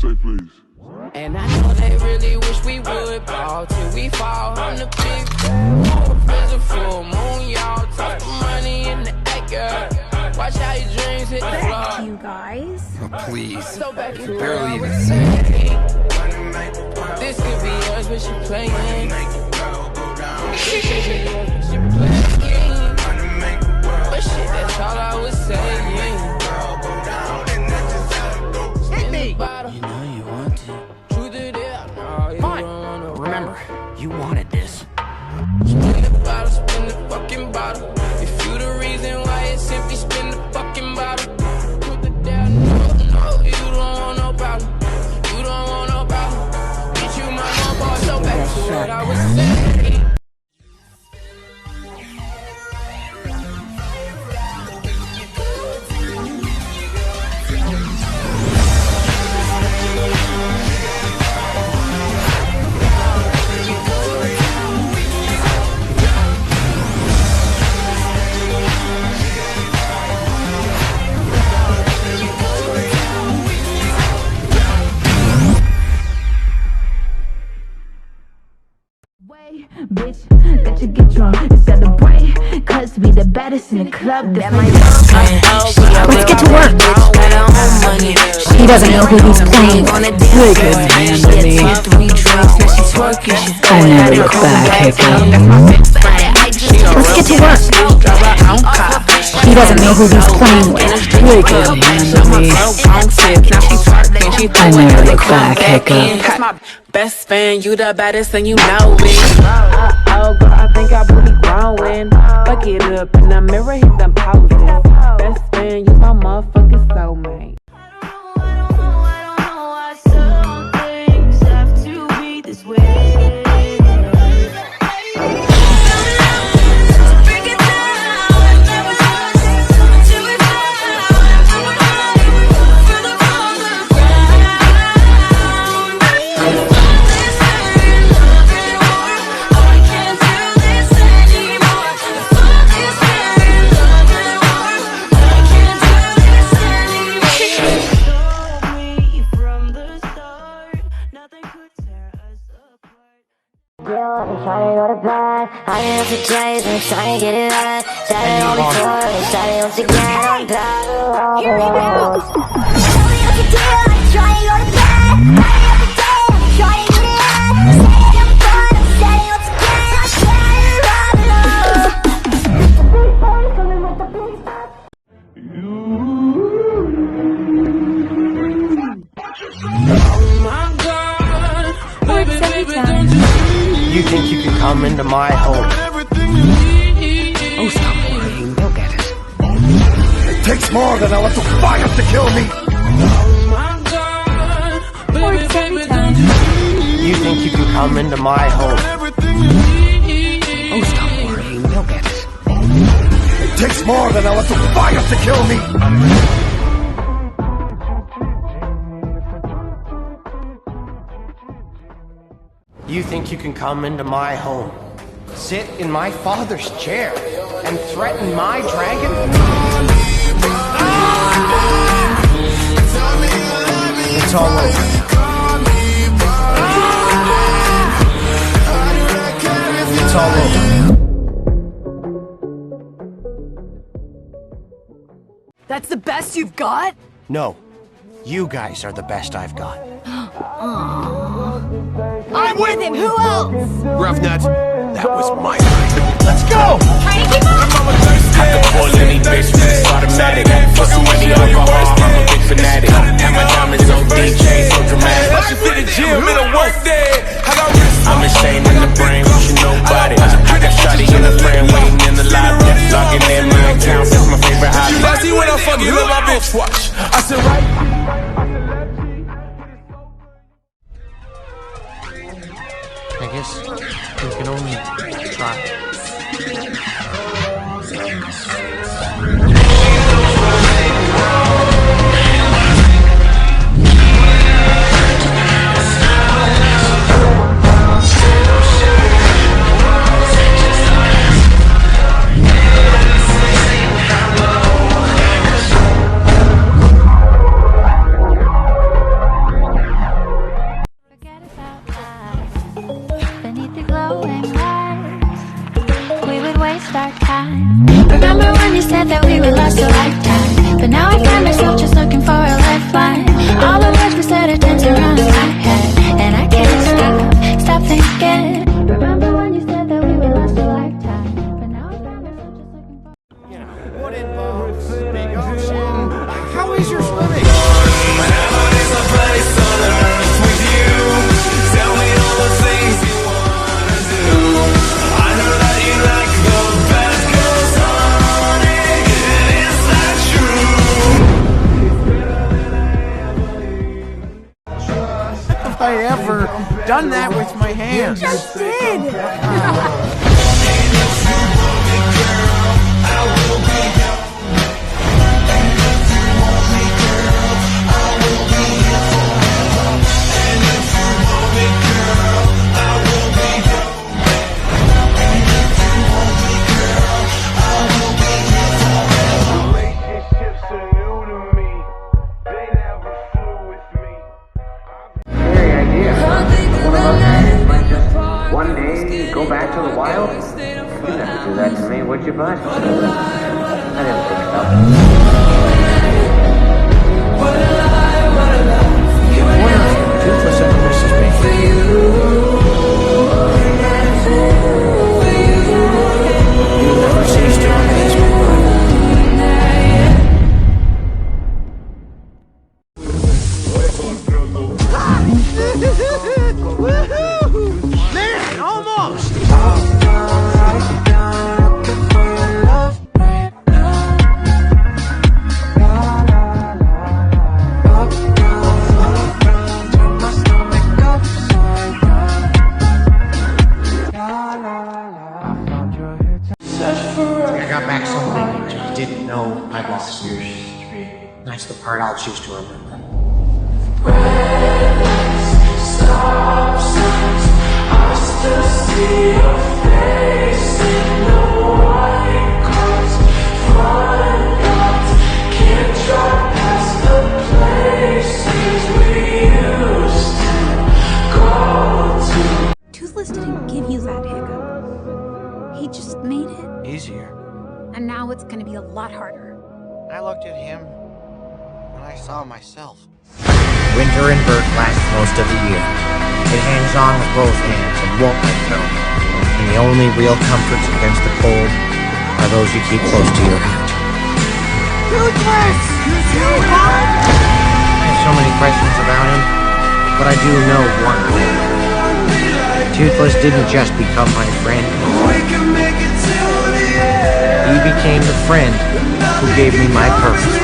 Say please. And I know they really wish we would ball till we fall on the big bad. There's a full moon, y'all. Talk the money in the acre. Watch how your dreams hit the floor. You guys. Oh, please. So back You to barely even sing. This could be yours, but you playing. This could be yours, but you playing. But shit, that's all I was saying. Hit me! You know you want to. Truth it is, no, you Fine. don't wanna. Remember, you wanted this. Spin the fucking bottle. If you the reason why it's simply spin the fucking bottle. Truth it down, no, you don't want no problem. You don't want no problem. Get you my number, so back to what I was saying. Bitch, let you get drunk and celebrate. Cause we the baddest in the club. That might Let's get to work. He doesn't know who he's playing. Really good man to me. I never look back, Hickey. Let's get to work. He doesn't know who he's playing with. Really good man to me. I never look back, Hickey. That's my best fan, you the baddest and you know it. Oh girl, I think I really growing. Fuck it up in the mirror, hit them poses. Best fan, you my motherfucking soulmate. Trying to go to bed, I am for days and trying to get it right. Started on before, started once again. I'm tired of all the roads. Tell me what you do, I'm trying to go to bed. I am for days, I'm trying to get it right. Say I'm fine, I'm starting once again. I'm tired of all the roads. The big boys coming with the big stuff. Oh my God, baby, baby, don't you You think you can come into my home? Oh, Stop worrying, they'll get it. It takes more than a little fire to kill me! Oh my God, baby, baby, don't you You think you can come into my home? Stop worrying, they'll get it. It takes more than a little fire to kill me! You think you can come into my home, sit in my father's chair, and threaten my dragon? It's all over. It's all over. That's the best you've got? No, you guys are the best I've got. I'm with him. Who else? Rough nuts. That was my night. Let's go! Trying to keep up. I can pull any bitch with this automatic. For some money alcohol, I'm a big fanatic. And my diamonds on DJ, so dramatic. I should fit the gym in a work day. I'm insane in the brain, pushing nobody. I got shawty in the frame, waiting in the lobby. Logging in my accounts, that's my favorite hobby. I see when I fucking let my bitch watch. I said right. I guess we can only try. I ever done that with my hands. Just did. One day, go back to the wild? You'd never do that to me, would you, bud? I didn't think about it. What if Toothless ever misses me? You never cease to amaze me, bud. Man, almost! I got back so late, I just didn't know I lost you. That's the part I'll choose to remember. Toothless didn't give you that hiccup. He just made it. Easier. And now it's gonna be a lot harder. I looked at him when I saw myself. Winter in Bert lasts most of the year. It hangs on with both hands and won't let go. And the only real comforts against the cold are those you keep close to your heart. Toothless! I have so many questions about him, but I do know one thing. Toothless didn't just become my friend. He became the friend who gave me my purpose.